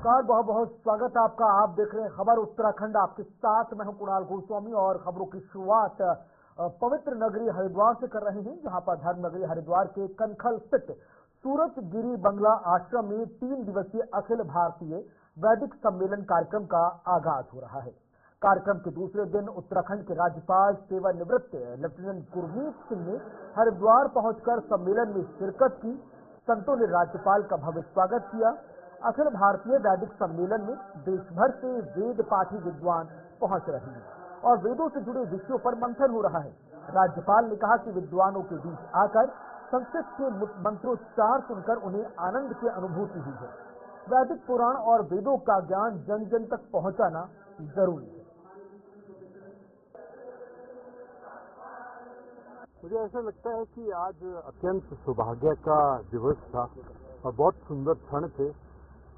नमस्कार, बहुत बहुत स्वागत है आपका। आप देख रहे हैं खबर उत्तराखंड। आपके साथ मैं हूं कुणाल गोस्वामी और खबरों की शुरुआत पवित्र नगरी हरिद्वार से कर रहे हैं, जहां पर धर्म नगरी हरिद्वार के कनखल स्थित सूरजगिरी बंगला आश्रम में 3 दिवसीय अखिल भारतीय वैदिक सम्मेलन कार्यक्रम का आगाज हो रहा है। कार्यक्रम के दूसरे दिन उत्तराखंड के राज्यपाल सेवानिवृत्त लेफ्टिनेंट गुरमीत सिंह ने हरिद्वार पहुंचकर सम्मेलन में शिरकत की। संतों ने राज्यपाल का भव्य स्वागत किया। अखिल भारतीय वैदिक सम्मेलन में देश भर से वेद पाठी विद्वान पहुंच रहे हैं और वेदों से जुड़े विषयों पर मंथन हो रहा है। राज्यपाल ने कहा कि विद्वानों के बीच आकर संस्कृत के मंत्रोच्चार सुनकर उन्हें आनंद की अनुभूति हुई है। वैदिक पुराण और वेदों का ज्ञान जन जन तक पहुंचाना जरूरी है। मुझे ऐसा लगता है कि आज अत्यंत सौभाग्य का दिवस था और बहुत सुंदर क्षण थे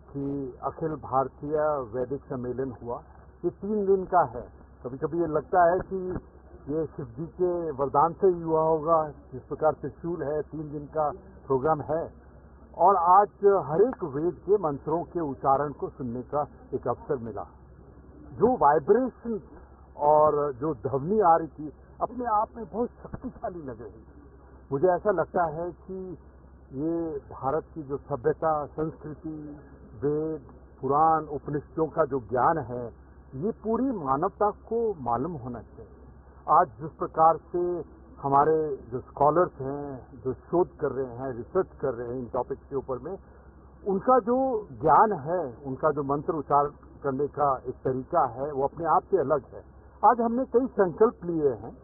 कि अखिल भारतीय वैदिक सम्मेलन हुआ। ये 3 दिन का है। कभी कभी ये लगता है कि ये शिव जी के वरदान से ही हुआ होगा, जिस प्रकार त्रिशूल है, 3 दिन का प्रोग्राम है। और आज हर एक वेद के मंत्रों के उच्चारण को सुनने का एक अवसर मिला। जो वाइब्रेशन और जो ध्वनि आ रही थी अपने आप में बहुत शक्तिशाली लग रही थी। मुझे ऐसा लगता है कि ये भारत की जो सभ्यता, संस्कृति, वेद, पुराण, उपनिषदों का जो ज्ञान है, ये पूरी मानवता को मालूम होना चाहिए। आज जिस प्रकार से हमारे जो स्कॉलर्स हैं, जो शोध कर रहे हैं, रिसर्च कर रहे हैं इन टॉपिक्स के ऊपर में, उनका जो ज्ञान है, उनका जो मंत्र उच्चारण करने का एक तरीका है, वो अपने आप से अलग है। आज हमने कई संकल्प लिए हैं।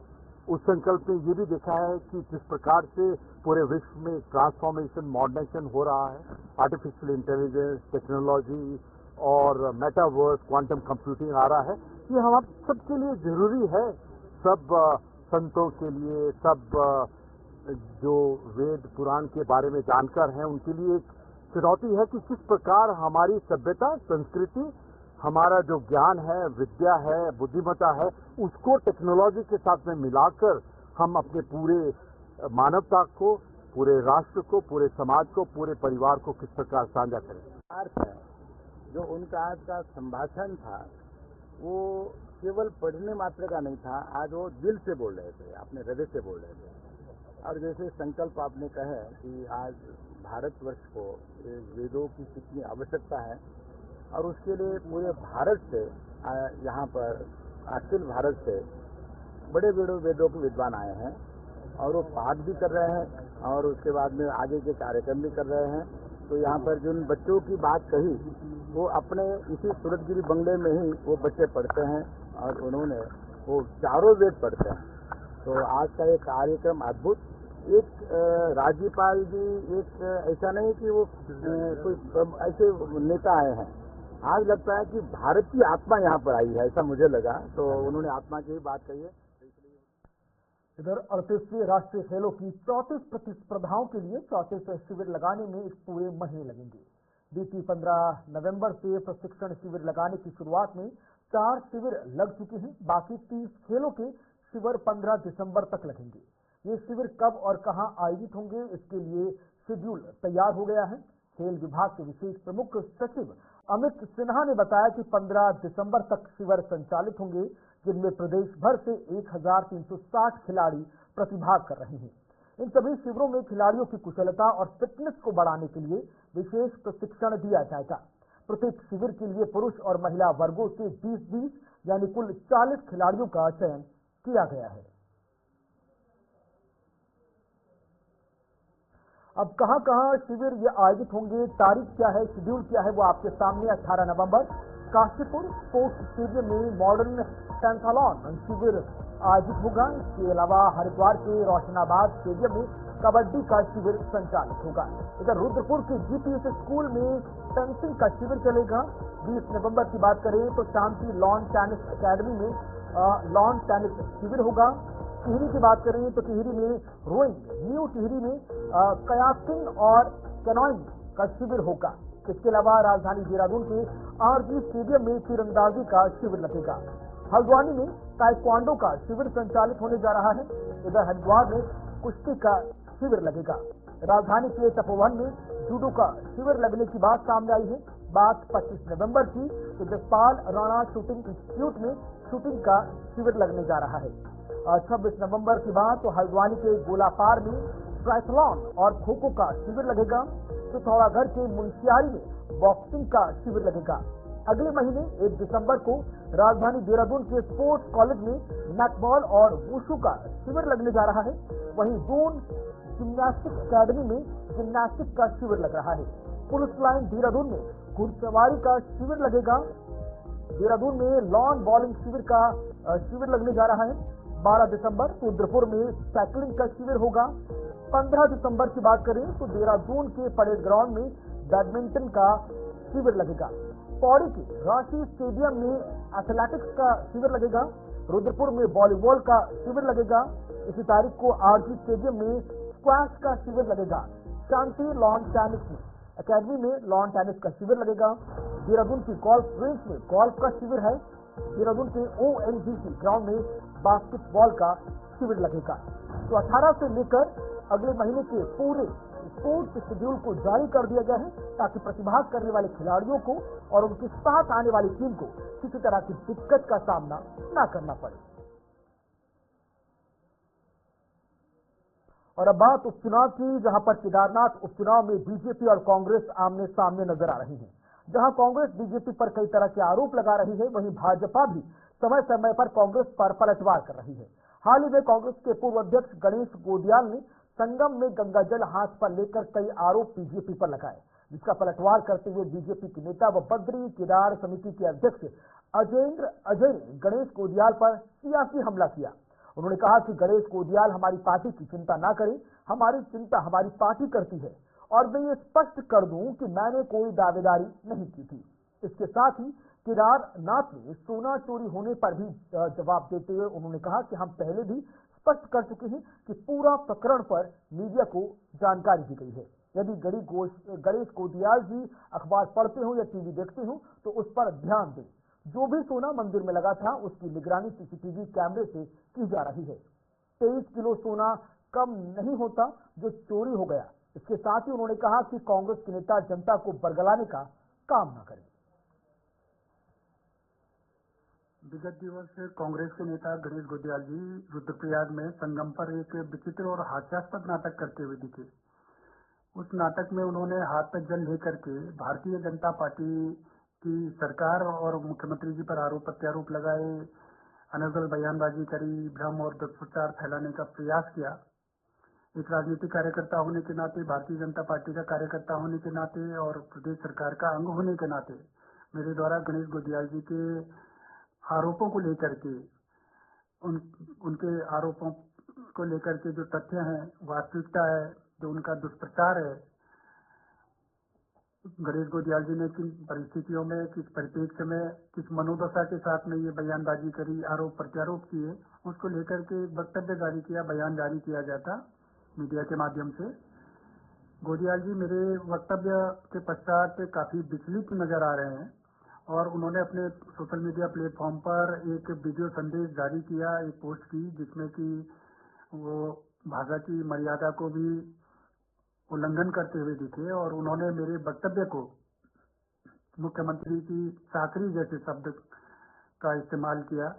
उस संकल्प में ये भी देखा है कि जिस प्रकार से पूरे विश्व में ट्रांसफॉर्मेशन, मॉडर्नाइजेशन हो रहा है, आर्टिफिशियल इंटेलिजेंस, टेक्नोलॉजी और मेटावर्स, क्वांटम कंप्यूटिंग आ रहा है, ये हम आप सबके लिए जरूरी है। सब संतों के लिए, सब जो वेद पुराण के बारे में जानकार हैं, उनके लिए एक चुनौती है कि किस प्रकार हमारी सभ्यता, संस्कृति, हमारा जो ज्ञान है, विद्या है, बुद्धिमत्ता है, उसको टेक्नोलॉजी के साथ में मिलाकर हम अपने पूरे मानवता को, पूरे राष्ट्र को, पूरे समाज को, पूरे परिवार को किस प्रकार साझा करें। अर्थ है जो उनका आज का संभाषण था वो केवल पढ़ने मात्र का नहीं था। आज वो दिल से बोल रहे थे, अपने हृदय से बोल रहे थे। और जैसे संकल्प आपने कहे कि आज भारतवर्ष को वेदों की कितनी आवश्यकता है और उसके लिए पूरे भारत से, यहाँ पर अखिल भारत से बड़े बड़े वेदों के विद्वान आए हैं और वो पाठ भी कर रहे हैं और उसके बाद में आगे के कार्यक्रम भी कर रहे हैं। तो यहाँ पर जिन बच्चों की बात कही, वो अपने इसी सूरजगिरी बंगले में ही वो बच्चे पढ़ते हैं और उन्होंने वो चारों वेद पढ़ते हैं। तो आज का ये कार्यक्रम अद्भुत। एक राज्यपाल जी, एक ऐसा नहीं कि वो कोई ऐसे नेता आए हैं। आज लगता है कि भारत की आत्मा यहाँ पर आई है, ऐसा मुझे लगा। तो उन्होंने आत्मा की ही बात कही है। इधर 38वें राष्ट्रीय खेलों की 34 प्रतिस्पर्धाओं के लिए 34 शिविर लगाने में इस पूरे महीने लगेंगे। बीती 15 नवंबर से प्रशिक्षण शिविर लगाने की शुरुआत में 4 शिविर लग चुके हैं। बाकी 30 खेलों के शिविर 15 दिसंबर तक लगेंगे। ये शिविर कब और कहां आयोजित होंगे, इसके लिए शेड्यूल तैयार हो गया है। खेल विभाग के विशेष प्रमुख सचिव अमित सिन्हा ने बताया कि 15 दिसंबर तक शिविर संचालित होंगे, जिनमें प्रदेश भर से 1360 खिलाड़ी प्रतिभाग कर रहे हैं। इन सभी शिविरों में खिलाड़ियों की कुशलता और फिटनेस को बढ़ाने के लिए विशेष प्रशिक्षण दिया जाएगा। प्रत्येक शिविर के लिए पुरुष और महिला वर्गों से 20-20 यानी कुल 40 खिलाड़ियों का चयन किया गया है। अब कहां शिविर ये आयोजित होंगे, तारीख क्या है, शेड्यूल क्या है, वो आपके सामने। 18 नवंबर काशीपुर स्पोर्ट्स स्टेडियम में मॉडर्न टेंथलॉन शिविर आयोजित होगा। इसके अलावा हरिद्वार के रोशनाबाद स्टेडियम में कबड्डी का शिविर संचालित होगा। इधर रुद्रपुर के जीपीएस स्कूल में फेंसिंग का शिविर चलेगा। 20 नवंबर की बात करें तो शांति लॉन टेनिस अकेडमी में लॉन टेनिस शिविर होगा। टिहरी की बात करें तो टिहरी में रोइंग, न्यू टिहरी में कयाकिंग और कैनोइंग का शिविर होगा। इसके अलावा राजधानी देहरादून के आरजी स्टेडियम में तीरंदाजी का शिविर लगेगा। हल्द्वानी में ताइक्वांडो का शिविर संचालित होने जा रहा है। इधर हरिद्वार में कुश्ती का शिविर लगेगा। राजधानी के तपोवन में जूडो का शिविर लगने की बात सामने आई है। बात 25 नवंबर की, तो जसपाल राणा शूटिंग इंस्टीट्यूट में शूटिंग का शिविर लगने जा रहा है। 26 नवंबर की बात तो हल्द्वानी के गोलापार में ट्रायथलॉन और खो खो का शिविर लगेगा। पिथौरागढ़ के मुंशियारी में बॉक्सिंग का शिविर लगेगा। अगले महीने 1 दिसंबर को राजधानी देहरादून के स्पोर्ट्स कॉलेज में नेटबॉल और वुशु का शिविर लगने जा रहा है। वहीं दून जिम्नास्टिक अकेडमी में जिम्नास्टिक का शिविर लग रहा है। पुलिस लाइन देहरादून में घुड़सवारी का शिविर लगेगा। देहरादून में लॉन बॉलिंग शिविर का शिविर लगने जा रहा है। 12 दिसंबर रुद्रपुर में साइकिलिंग का शिविर होगा। 15 दिसंबर की बात करें तो देहरादून के परेड ग्राउंड में बैडमिंटन का शिविर लगेगा। पौड़ी के रांची स्टेडियम में एथलेटिक्स का शिविर लगेगा। रुद्रपुर में वॉलीबॉल का शिविर लगेगा। इसी तारीख को आरजी स्टेडियम में स्क्वैश का शिविर लगेगा। शांति लॉन टेनिस अकेडमी में लॉन टेनिस का शिविर लगेगा। देहरादून की गोल्फ रेंज में गोल्फ का शिविर है। देहरादून के ONGC ग्राउंड में बास्केटबॉल का शिविर लगेगा। तो 18 से लेकर अगले महीने के पूरे स्पोर्ट्स शेड्यूल को जारी कर दिया गया है ताकि प्रतिभाग करने वाले खिलाड़ियों को और उनके साथ आने वाली टीम को किसी तरह की दिक्कत का सामना न करना पड़े। और अब बात उपचुनाव की, जहां पर केदारनाथ उपचुनाव में बीजेपी और कांग्रेस आमने सामने नजर आ रही है। जहां कांग्रेस बीजेपी पर कई तरह के आरोप लगा रही है, वहीं भाजपा भी समय समय पर कांग्रेस पर पलटवार कर रही है। हाल ही में कांग्रेस के पूर्व अध्यक्ष गणेश गोदियाल ने संगम में गंगा जल हाथ पर लेकर कई आरोप बीजेपी पर लगाए, जिसका पलटवार करते हुए बीजेपी के नेता व बद्री केदार समिति के अध्यक्ष अजय ने गणेश गोदियाल पर सियासी हमला किया। उन्होंने कहा कि गणेश गोदियाल हमारी पार्टी की चिंता ना करें, हमारी चिंता हमारी पार्टी करती है और मैं ये स्पष्ट कर दूं कि मैंने कोई दावेदारी नहीं की थी। इसके साथ ही केदारनाथ ने सोना चोरी होने पर भी जवाब देते हुए उन्होंने कहा कि हम पहले भी स्पष्ट कर चुके हैं कि पूरा प्रकरण पर मीडिया को जानकारी दी गई है। यदि गणेश गोदियाल जी अखबार पढ़ते हो या टीवी देखते हो तो उस पर ध्यान दें। जो भी सोना मंदिर में लगा था उसकी निगरानी सीसीटीवी कैमरे से की जा रही है। 23 किलो सोना कम नहीं होता जो चोरी हो गया। इसके साथ ही उन्होंने कहा कि कांग्रेस के नेता जनता को बरगलाने का काम न करें। विगत दिवस कांग्रेस के नेता गणेश गोदियाल जी रुद्रप्रयाग में संगम पर एक विचित्र और हास्यास्पद नाटक करते हुए दिखे। उस नाटक में उन्होंने हाथ में जल लेकर के भारतीय जनता पार्टी की सरकार और मुख्यमंत्री जी पर आरोप प्रत्यारोप लगाए, अनर्गल बयानबाजी करी, भ्रम और दुष्प्रचार फैलाने का प्रयास किया। एक राजनीतिक कार्यकर्ता होने के नाते, भारतीय जनता पार्टी का कार्यकर्ता होने के नाते और प्रदेश सरकार का अंग होने के नाते मेरे द्वारा गणेश गोदियाल जी के आरोपों को लेकर के उनके आरोपों को लेकर के जो तथ्य हैं, वास्तविकता है, जो उनका दुष्प्रचार है, गणेश गोदियाल जी ने किन परिस्थितियों में, किस परिप्रेक्ष्य में, किस मनोदशा के साथ में ये बयानबाजी करी, आरोप प्रत्यारोप किए, उसको लेकर के एक वक्तव्य जारी किया, बयान जारी किया जाता मीडिया के माध्यम से। गोदियाल जी मेरे वक्तव्य के पश्चात काफी विचलित नजर आ रहे हैं और उन्होंने अपने सोशल मीडिया प्लेटफॉर्म पर एक वीडियो संदेश जारी किया, एक पोस्ट की, जिसमें कि वो भाषा की मर्यादा को भी उल्लंघन करते हुए दिखे और उन्होंने मेरे वक्तव्य को मुख्यमंत्री की चाकरी जैसे शब्द का इस्तेमाल किया।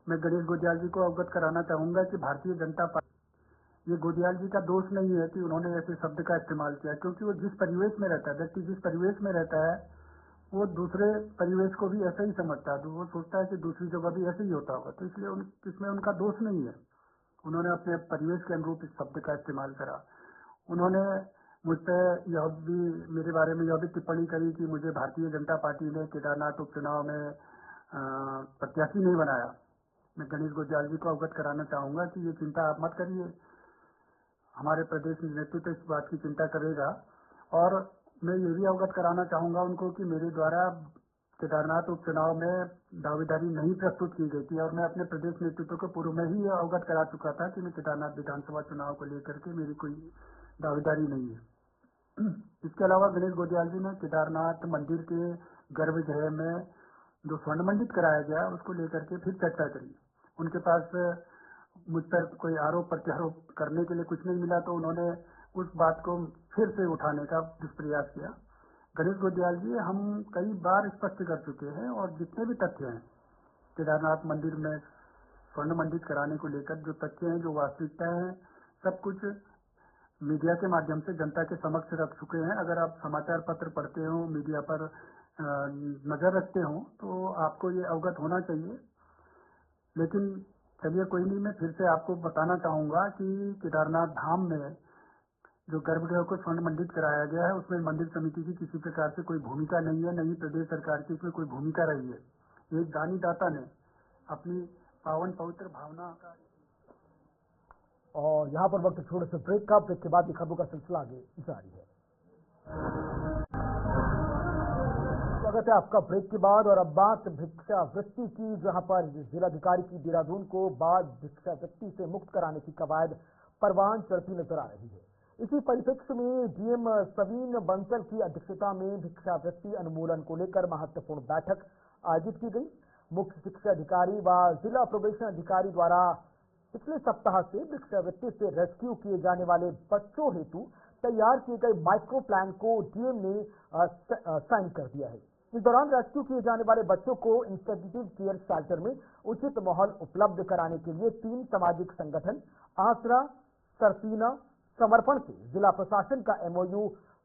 मैं गणेश गोदियाल जी को अवगत कराना चाहूंगा कि भारतीय जनता पार्टी, ये गोदियाल जी का दोष नहीं है कि उन्होंने ऐसे शब्द का इस्तेमाल किया, क्योंकि वो जिस परिवेश में रहता है, व्यक्ति जिस परिवेश में रहता है वो दूसरे परिवेश को भी ऐसा ही समझता है, तो वो सोचता है कि दूसरी जगह भी ऐसे ही होता होगा, तो इसलिए इसमें उनका दोष नहीं है। उन्होंने अपने परिवेश के अनुरूप इस शब्द का इस्तेमाल करा। उन्होंने मुझ पर यह भी, मेरे बारे में यह भी टिप्पणी करी कि मुझे भारतीय जनता पार्टी ने केदारनाथ उपचुनाव में प्रत्याशी नहीं बनाया। मैं गणेश गोदियाल जी को अवगत कराना चाहूंगा कि ये चिंता आप मत करिए, हमारे प्रदेश नेतृत्व इस बात की चिंता करेगा। और मैं ये भी अवगत कराना चाहूंगा उनको कि मेरे द्वारा केदारनाथ उपचुनाव में दावेदारी नहीं प्रस्तुत की गई थी और मैं अपने प्रदेश नेतृत्व को पूर्व में ही अवगत करा चुका था कि मैं केदारनाथ विधानसभा चुनाव को लेकर के मेरी कोई दावेदारी नहीं है। इसके अलावा गणेश गोदियाल जी ने केदारनाथ मंदिर के गर्भगृह में जो स्वर्ण मंडित कराया गया उसको लेकर के फिर चर्चा करी। उनके पास मुझ पर कोई आरोप प्रत्यारोप करने के लिए कुछ नहीं मिला, तो उन्होंने उस बात को फिर से उठाने का दुष्प्रयास किया। गणेश गोदियाल जी, हम कई बार स्पष्ट कर चुके हैं और जितने भी तथ्य हैं केदारनाथ मंदिर में स्वर्ण मंडित कराने को लेकर, जो तथ्य हैं, जो वास्तविकता है, सब कुछ मीडिया के माध्यम से जनता के समक्ष रख चुके हैं। अगर आप समाचार पत्र पढ़ते हो, मीडिया पर नजर रखते हो, तो आपको ये अवगत होना चाहिए। लेकिन चलिए कोई नहीं, मैं फिर से आपको बताना चाहूंगा कि केदारनाथ धाम में जो गर्भगृह को स्वर्ण मंडित कराया गया है, उसमें मंदिर समिति की किसी प्रकार से कोई भूमिका नहीं है, नहीं प्रदेश सरकार की इसमें कोई भूमिका रही है। एक दानी दाता ने अपनी पावन पवित्र भावना का। और यहाँ पर वक्त छोटे से ब्रेक का, ब्रेक के बाद खबरों का सिलसिला आगे जारी है। स्वागत है आपका ब्रेक के बाद। और अब बात भिक्षा वृत्ति की, जहां पर जिलाधिकारी की देहरादून को बाल भिक्षा वृत्ति से मुक्त कराने की कवायद परवान चढ़ती नजर आ रही है। इसी परिप्रेक्ष्य में डीएम सवीन बंसल की अध्यक्षता में भिक्षा वृत्ति अनुमूलन को लेकर महत्वपूर्ण बैठक आयोजित की गई। मुख्य शिक्षा अधिकारी व जिला प्रोबेशन अधिकारी द्वारा पिछले सप्ताह से भिक्षा वृत्ति से रेस्क्यू किए जाने वाले बच्चों हेतु तैयार किए गए माइक्रो प्लान को डीएम ने साइन कर दिया है। इस दौरान रेस्क्यू किए जाने वाले बच्चों को इंस्टीट्यूटिव केयर शेल्टर में उचित माहौल उपलब्ध कराने के लिए 3 सामाजिक संगठन आसरा, सरसीना, समर्पण से जिला प्रशासन का एमओयू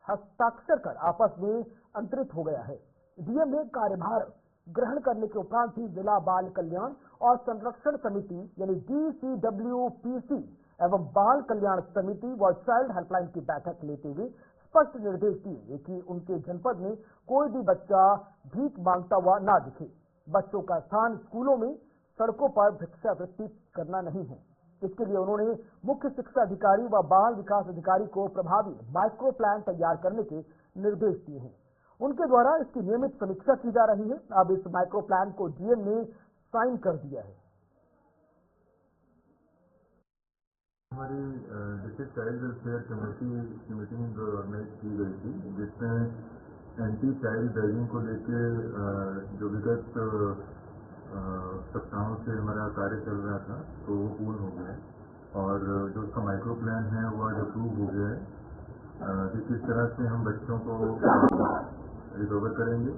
हस्ताक्षर कर आपस में अंतरित हो गया है। डीएम ने कार्यभार ग्रहण करने के उपरांत ही जिला बाल कल्याण और संरक्षण समिति यानी DCWPC एवं बाल कल्याण समिति व चाइल्ड हेल्पलाइन की बैठक लेते हुए स्पष्ट निर्देश दिए कि उनके जनपद में कोई भी बच्चा भीख मांगता हुआ ना दिखे। बच्चों का स्थान स्कूलों में, सड़कों पर भिक्षा वृत्ति करना नहीं है। इसके लिए उन्होंने मुख्य शिक्षा अधिकारी व बाल विकास अधिकारी को प्रभावी माइक्रो प्लान तैयार करने के निर्देश दिए हैं। उनके द्वारा इसकी नियमित समीक्षा की जा रही है। अब इस माइक्रो प्लान को डीएम ने साइन कर दिया है। हमारी डिस्ट्रिक्ट चाइल्ड वेलफेयर कमेटी की मीटिंग ऑर्गेनाइज की गई थी, जिसमें एंटी चाइल्ड रैगिंग को लेके जो विगत सप्ताहों से हमारा कार्य चल रहा था, तो वो पूर्ण हो गया है और जो उसका माइक्रो प्लान है वो आज अप्रूव हो गया है कि किस तरह से हम बच्चों को रिकवर करेंगे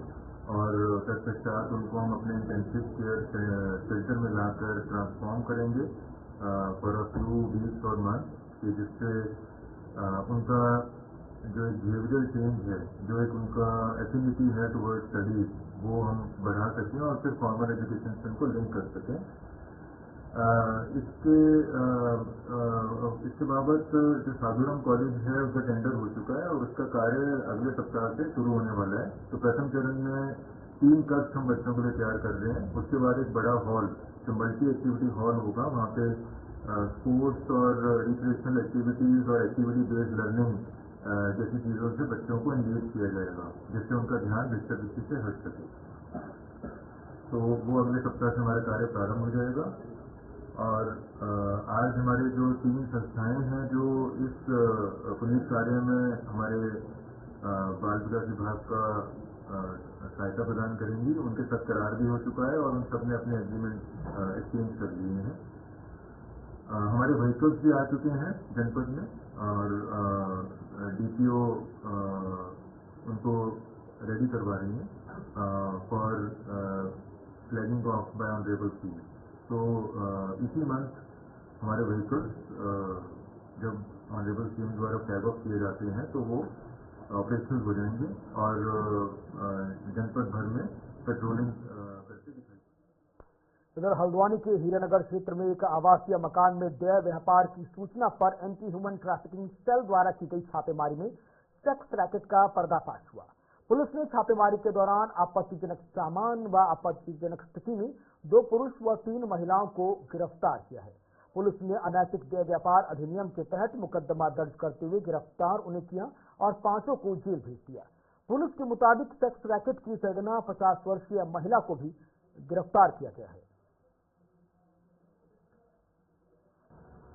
और तत्पश्चात उनको हम अपने इंटेंसिव केयर सेंटर में लाकर ट्रांसफॉर्म करेंगे फॉर अ फ्यू वीक्स और मंथ, जिससे उनका जो एक बिहेवियरल चेंज है, जो एक उनका एफिनिटी है टुवर्ड स्टडीज, वो हम बढ़ा सकें और फिर फॉर्मल एजुकेशन से उनको लिंक कर सकें। इसके बाबत जो साधुराम कॉलेज है उसका टेंडर हो चुका है और उसका कार्य अगले सप्ताह से शुरू होने वाला है। तो प्रथम चरण में 3 कक्ष हम बच्चों के लिए तैयार कर रहे हैं। उसके बाद एक बड़ा हॉल जो मल्टी एक्टिविटी हॉल होगा, वहाँ पे स्पोर्ट्स और रिक्रिएशनल एक्टिविटीज और एक्टिविटी बेस्ड लर्निंग जैसी चीज़ों से बच्चों को एंगेज किया जाएगा, जिससे उनका ध्यान भिक्षा वृत्ति से हट सके। तो वो अगले सप्ताह से हमारा कार्य प्रारंभ हो जाएगा। और आज हमारे जो 3 संस्थाएं हैं जो इस पुनीत कार्य में हमारे बाल विकास विभाग का सहायता प्रदान करेंगी, उनके साथ करार भी हो चुका है और उन सब ने अपने एग्रीमेंट एक्सचेंज कर लिए हैं। हमारे व्हीकल्स भी आ चुके हैं जनपद में और DPO उनको रेडी करवा रही हैं for flagging of bye honourable CM. तो इसी मंथ हमारे व्हीकल्स जब ऑनरेबल सीएम द्वारा फ्लैग ऑफ किए जाते हैं तो वो ऑपरेशनल हो जाएंगे और जनपद भर में पेट्रोलिंग करके दिखाई। इधर हल्द्वानी के हीरानगर क्षेत्र में एक आवासीय मकान में देह व्यापार की सूचना पर एंटी ह्यूमन ट्रैफिकिंग सेल द्वारा की गई छापेमारी में सेक्स रैकेट का पर्दाफाश हुआ। पुलिस ने छापेमारी के दौरान आपत्तिजनक सामान व आपत्तिजनक स्थिति में 2 पुरुष व 3 महिलाओं को गिरफ्तार किया है। पुलिस ने अनैतिक देह व्यापार अधिनियम के तहत मुकदमा दर्ज करते हुए गिरफ्तार उन्हें किया और 5 को जेल भेज दिया। पुलिस के मुताबिक सेक्स रैकेट की सरगना 50 वर्षीय महिला को भी गिरफ्तार किया गया है।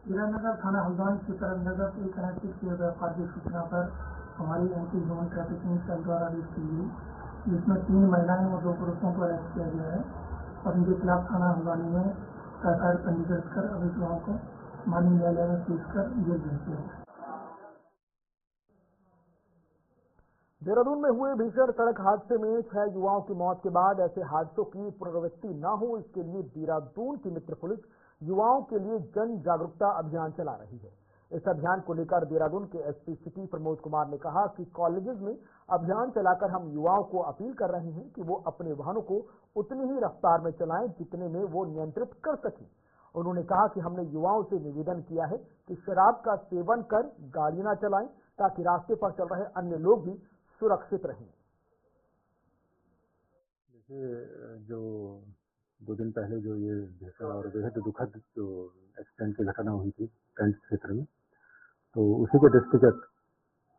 हीरानगर थाना हल्द्वानी क्षेत्र अंतर्गत एक अनैतिक देह व्यापार की सूचना पर हमारी एंटी ह्यूमन ट्रैफिकिंग सेल द्वारा रेड की गई, जिसमें 3 महिलाएं और 2 पुरुषों को अरेस्ट किया गया है और इनके खिलाफ थाना हल्द्वानी में एफआईआर पंजीकृत कर अभियुक्तों को माननीय न्यायालय में पेश कर जेल भेज दिया। देहरादून में हुए भीषण सड़क हादसे में 6 युवाओं की मौत के बाद ऐसे हादसों की पुनरावृत्ति न हो, इसके लिए देहरादून की मित्र पुलिस युवाओं के लिए जन जागरूकता अभियान चला रही है। इस अभियान को लेकर देहरादून के एसपी सिटी प्रमोद कुमार ने कहा कि कॉलेजेस में अभियान चलाकर हम युवाओं को अपील कर रहे हैं कि वो अपने वाहनों को उतनी ही रफ्तार में चलाएं जितने में वो नियंत्रित कर सकें। उन्होंने कहा कि हमने युवाओं से निवेदन किया है कि शराब का सेवन कर गाड़ी न चलाएं ताकि रास्ते पर चल रहे अन्य लोग भी सुरक्षित रहें। देखिए, जो 2 दिन पहले जो ये भीषण और बेहद दुखद जो एक्सीडेंट की घटना हुई थी कैंट क्षेत्र में, तो उसी के दृष्टिगत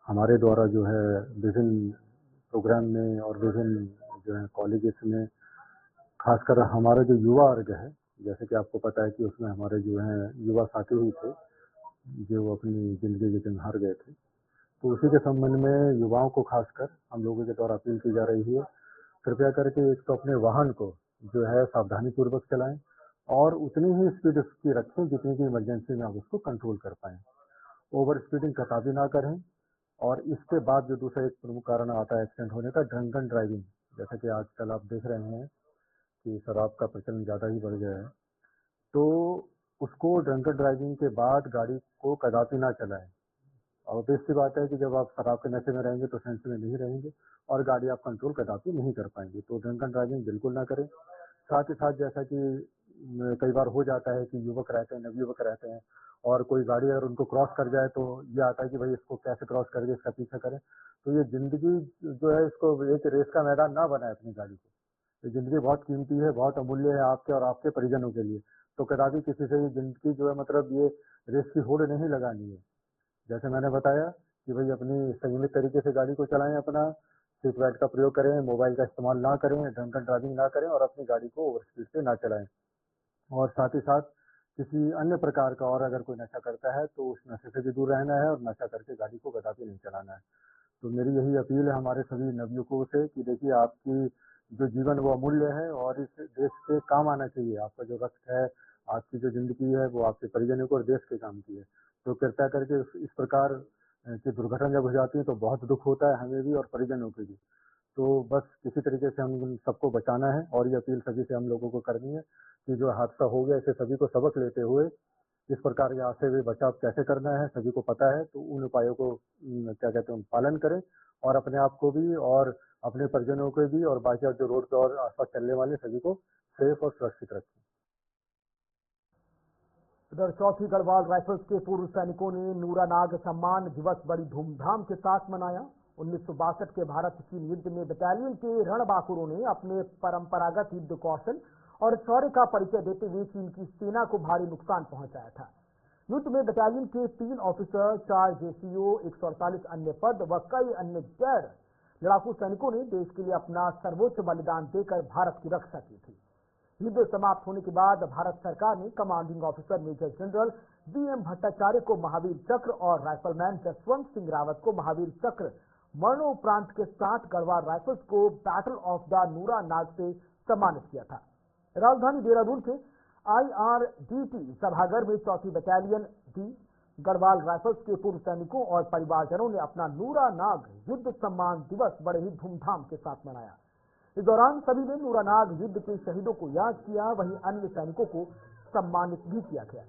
हमारे द्वारा जो है विभिन्न प्रोग्राम में और विभिन्न जो है कॉलेजेस में, खासकर हमारा जो युवा वर्ग है, जैसे कि आपको पता है कि उसमें हमारे जो है युवा साथी ही थे जो अपनी जिंदगी के जंग हार गए थे, तो उसी के संबंध में युवाओं को खासकर हम लोगों के द्वारा अपील की जा रही है, कृपया करके एक तो अपने वाहन को जो है सावधानी पूर्वक चलाएं और उतनी ही स्पीड उसकी रखें जितनी की इमरजेंसी में आप उसको कंट्रोल कर पाएं। ओवर स्पीडिंग कतई ना करें। और इसके बाद जो दूसरा एक प्रमुख कारण आता है एक्सीडेंट होने का, ड्रंकन ड्राइविंग। जैसा कि आजकल आप देख रहे हैं कि शराब का प्रचलन ज़्यादा ही बढ़ गया है, तो उसको ड्रंकन ड्राइविंग के बाद गाड़ी को कदापि ना चलाएं। और ऑब्वियस सी बात है कि जब आप शराब के नशे में रहेंगे तो सेंस में नहीं रहेंगे और गाड़ी आप कंट्रोल कदापि नहीं कर पाएंगे, तो ड्रंकन ड्राइविंग बिल्कुल ना करें। साथ ही साथ जैसा कि कई बार हो जाता है कि युवक रहते हैं, नवयुवक रहते हैं, और कोई गाड़ी अगर उनको क्रॉस कर जाए तो ये आता है कि भाई इसको कैसे क्रॉस करके इसका पीछा करें। तो ये जिंदगी जो है, इसको एक रेस का मैदान ना बनाए अपनी गाड़ी को। ये जिंदगी बहुत कीमती है, बहुत अमूल्य है आपके और आपके परिजनों के लिए, तो कदापि किसी से ये जिंदगी जो है मतलब ये रेस की होड़ नहीं लगानी है। जैसे मैंने बताया कि भाई अपनी संयमित तरीके से गाड़ी को चलाएं, अपना सीट बेल्ट का प्रयोग करें, मोबाइल का इस्तेमाल ना करें, ड्रंकन ड्राइविंग ना करें और अपनी गाड़ी को ओवर स्पीड से ना चलाएं। और साथ ही साथ किसी अन्य प्रकार का और अगर कोई नशा करता है तो उस नशे से भी दूर रहना है और नशा करके गाड़ी को कदापि नहीं चलाना है। तो मेरी यही अपील है हमारे सभी नवयुवकों से कि देखिए, आपकी जो जीवन वो अमूल्य है और इस देश के काम आना चाहिए। आपका जो रक्त है, आपकी जो जिंदगी है, वो आपके परिजनों को और देश के काम की है। तो कृपया करके इस प्रकार की दुर्घटना जब हो जाती है तो बहुत दुख होता है हमें भी और परिजनों को भी। तो बस किसी तरीके से हम सबको बचाना है और ये अपील सभी से हम लोगों को करनी है कि जो हादसा हो गया इसे सभी को सबक लेते हुए इस प्रकार के हादसे से बचाव कैसे करना है सभी को पता है, तो उन उपायों को क्या कहते हैं पालन करें और अपने आप को भी और अपने परिजनों को भी और बाकी जो रोड पे और आसपास चलने वाले सभी को सेफ और सुरक्षित रखें। इधर चौथी गढ़वाल राइफल्स के पूर्व सैनिकों ने नूरानाग सम्मान दिवस बड़ी धूमधाम के साथ मनाया। 1962 के भारत चीन युद्ध में बटालियन के रणबांकुरों ने अपने परंपरागत युद्ध कौशल और शौर्य का परिचय देते हुए चीन की सेना को भारी नुकसान पहुंचाया था। युद्ध में बटालियन के 3 ऑफिसर, 4 जेसीओ, 148 अन्य पद व कई अन्य गैर लड़ाकू सैनिकों ने देश के लिए अपना सर्वोच्च बलिदान देकर भारत की रक्षा की थी। युद्ध समाप्त होने के बाद भारत सरकार ने commanding officer major general B M Bhattacharya को महावीर चक्र और राइफलमैन जसवंत सिंह रावत को महावीर चक्र मरणोपरांत के साथ गढ़वाल राइफल्स को बैटल ऑफ द नूरानाग से सम्मानित किया था। राजधानी देहरादून के IRDT सभागार में 4वीं बटालियन डी गढ़वाल राइफल्स के पूर्व सैनिकों और परिवारजनों ने अपना नूरानाग युद्ध सम्मान दिवस बड़े ही धूमधाम के साथ मनाया। इस दौरान सभी ने नूरानाग युद्ध के शहीदों को याद किया, वहीं अन्य सैनिकों को सम्मानित भी किया गया।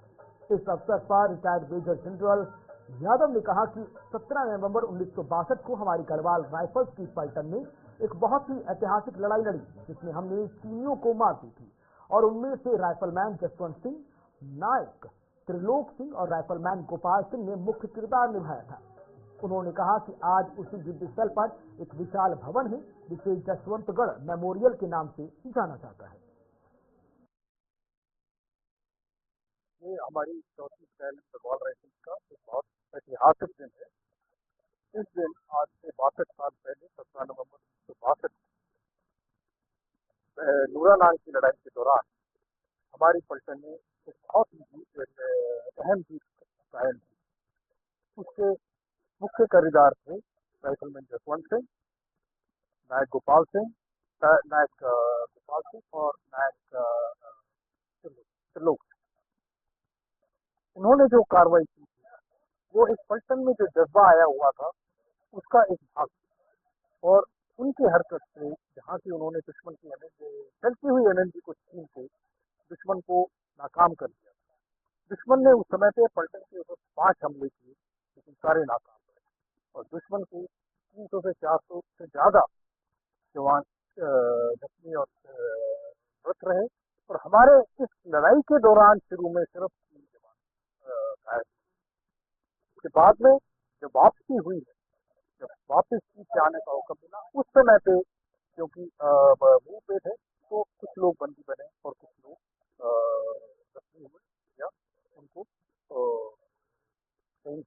इस अवसर पर रिटायर्ड मेजर जनरल यादव ने कहा कि 17 नवंबर 1962 को हमारी गढ़वाल राइफल्स की पलटन ने एक बहुत ही ऐतिहासिक लड़ाई लड़ी, जिसमें हमने चीनियों को मार दी थी और उनमें से राइफलमैन जसवंत सिंह, नायक त्रिलोक सिंह और राइफलमैन गोपाल सिंह ने मुख्य किरदार निभाया था। उन्होंने कहा कि आज उसी युद्ध स्थल पर एक विशाल भवन है जिसे जसवंतगढ़ मेमोरियल के नाम से जाना जाता है। ये हमारी 4वीं बटालियन गढ़वाल राइफल्स का एक बहुत ऐतिहासिक दिन है। इस दिन आज से 62 साल पहले 17 नवंबर 1962 नूरानाग की लड़ाई के दौरान हमारी पलटन ने एक बहुत ही अहम जीत कायम की। उसके मुख्य खरीदार थे राइफलमैन जसवंत सिंह, नायक गोपाल सिंह और नायक त्रिलोक। उन्होंने जो कार्रवाई की थी वो इस पलटन में जो जज्बा आया हुआ था उसका एक भाग। और उनकी हरकत से जहाँ की उन्होंने दुश्मन की चलती हुई एनर्जी को छीन के दुश्मन को नाकाम कर दिया। दुश्मन ने उस समय पे पलटन के ऊपर 5 हमले किए, लेकिन सारे नाकाम रहे और दुश्मन को 300 से 400 से ज्यादा जवान जख्मी और मृत रहे। और हमारे इस लड़ाई के दौरान शुरू में सिर्फ 3 जवान घायल। उसके बाद में जब वापसी हुई है, जब वापस सीट से आने का हुक्म मिला, उस समय पे क्योंकि मुंह पे थे तो कुछ लोग बंदी बने और कुछ लोग जख्मी हुए या उनको शहीद।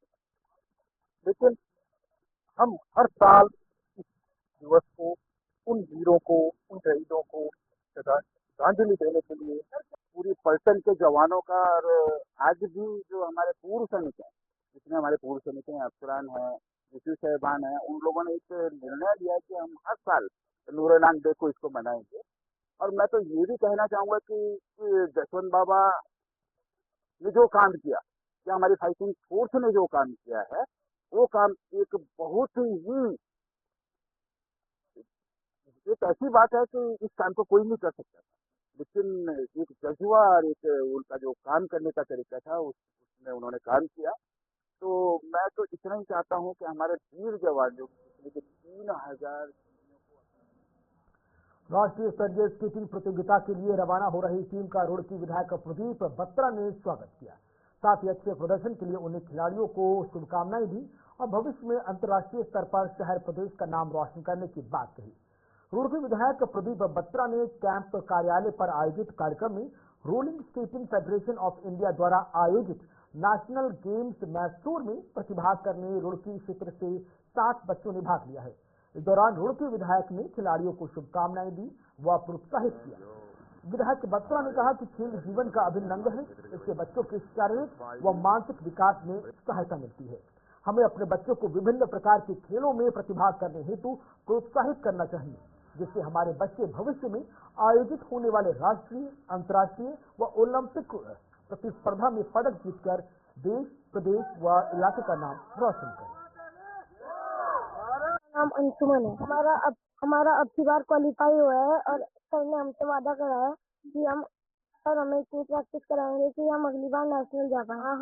लेकिन हम हर साल इस दिवस को उन वीरों को, उन शहीदों को श्रद्धांजलि देने के लिए पूरी पलटन के जवानों का और आज भी जो हमारे पूर्व सैनिक हैं, जितने हमारे पूर्व सैनिक हैं, अफसरान हैं, ऋषि साहिबान हैं, उन लोगों ने एक निर्णय लिया कि हम हर साल नूर-ए-नान डे को इसको मनाएंगे। और मैं तो ये भी कहना चाहूंगा कि जसवंत बाबा ने जो काम किया या हमारी फाइटिंग फोर्स ने जो काम किया है, वो काम एक बहुत ही एक ऐसी बात है कि इस काम को कोई नहीं कर सकता, लेकिन एक जज्बा और एक उनका जो काम करने का तरीका था उसमें उन्होंने काम किया। तो मैं तो इतना ही चाहता हूं कि हमारे वीर जवान जो 3000 राष्ट्रीय स्तरीय स्केटिंग प्रतियोगिता के लिए रवाना हो रही टीम का रुड़की विधायक प्रदीप बत्रा ने स्वागत किया। साथ ही अच्छे प्रदर्शन के लिए उन्हें खिलाड़ियों को शुभकामनाएं दी और भविष्य में अंतर्राष्ट्रीय स्तर पर शहर प्रदेश का नाम रोशन करने की बात कही। रुड़की विधायक प्रदीप बत्रा ने कैंप कार्यालय पर आयोजित कार्यक्रम में rolling skating federation of India द्वारा आयोजित नेशनल गेम्स मैसूर में प्रतिभाग करने रुड़की क्षेत्र से 60 बच्चों ने भाग लिया है। इस दौरान रुड़की विधायक ने खिलाड़ियों को शुभकामनाएं दी व प्रोत्साहित किया। विधायक बत्रा ने कहा कि खेल जीवन का अभिन्न अंग है, इससे बच्चों के शारीरिक व मानसिक विकास में सहायता मिलती है। हमें अपने बच्चों को विभिन्न प्रकार के खेलों में प्रतिभाग करने हेतु प्रोत्साहित करना चाहिए, जिससे हमारे बच्चे भविष्य में आयोजित होने वाले राष्ट्रीय, अंतर्राष्ट्रीय व ओलंपिक प्रतिस्पर्धा में पदक जीतकर देश, प्रदेश व इलाके का नाम रोशन करें। नाम अंशुमन है। हमारा अब की बार क्वालिफाई हुआ है और सर ने हमसे वादा करा है कि सर हमें इतनी प्रैक्टिस कराएंगे कि हम अगली बार नेशनल जा पाए।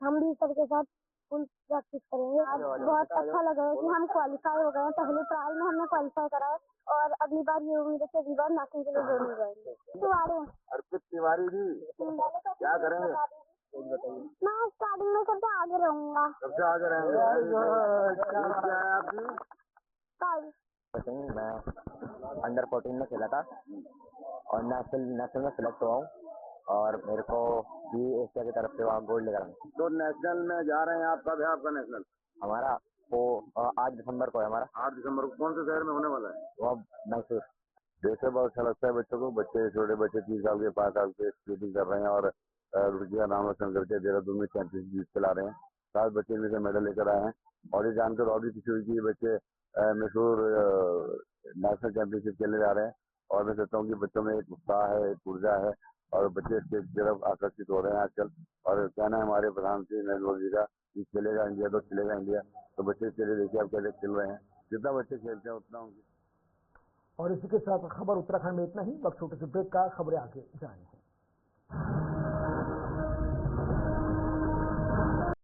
हम भी सर के साथ फुल प्रैक्टिस करेंगे। बहुत अच्छा लगा है कि हम क्वालिफाई हो गए हैं। पहले ट्रायल में हमने क्वालिफाई करा है और अगली बार ये उम्मीद है कि अगली बार नेशनल के लिए जोड़ने जाएंगे। अर्पित तिवारी जी क्या करेंगे? मैं स्टार्टिंग में सबसे आगे रहूंगा। सबसे आगे रहेंगे। क्या है आपकी? मैं अंडर 14 में खेला था और नेशनल में सिलेक्ट हुआ हूँ और मेरे को भी एशिया की तरफ से वहाँ गोल्ड लेकर आना। तो नेशनल में जा रहे हैं आप? कब है आपका नेशनल? हमारा वो 8 दिसंबर को है हमारा। 8 दिसंबर को। कौन से शहर में होने वाला है? वो मैसूर। देखकर बहुत अच्छा लगता है बच्चों को। बच्चे छोटे बच्चे 3 साल के 5 साल के स्केटिंग कर रहे हैं और रुड़की का नाम रोशन करके देहरादून में चैंपियनशिप जीत के ला रहे हैं। 7 बच्चे इनमें से मेडल लेकर आए हैं और ये जानकर और भी खुशी हुई कि ये बच्चे मैसूर नेशनल चैंपियनशिप खेलने जा रहे हैं। और मैं सोचता हूँ कि बच्चों में एक उत्साह है, एक ऊर्जा है और बच्चे इसके तरफ आकर्षित हो रहे हैं आजकल। और कहना है हमारे प्रधानमंत्री नरेंद्र मोदी का कि खेलेगा इंडिया तो खिलेगा इंडिया। तो बच्चे इसके लिए देखिए आप कैसे खेल रहे हैं। जितना बच्चे खेलते हैं उतना उनकी। और इसी के साथ खबर उत्तराखंड में इतना ही। वक्त छोटे से ब्रेक का, खबरें आगे जाएंगी।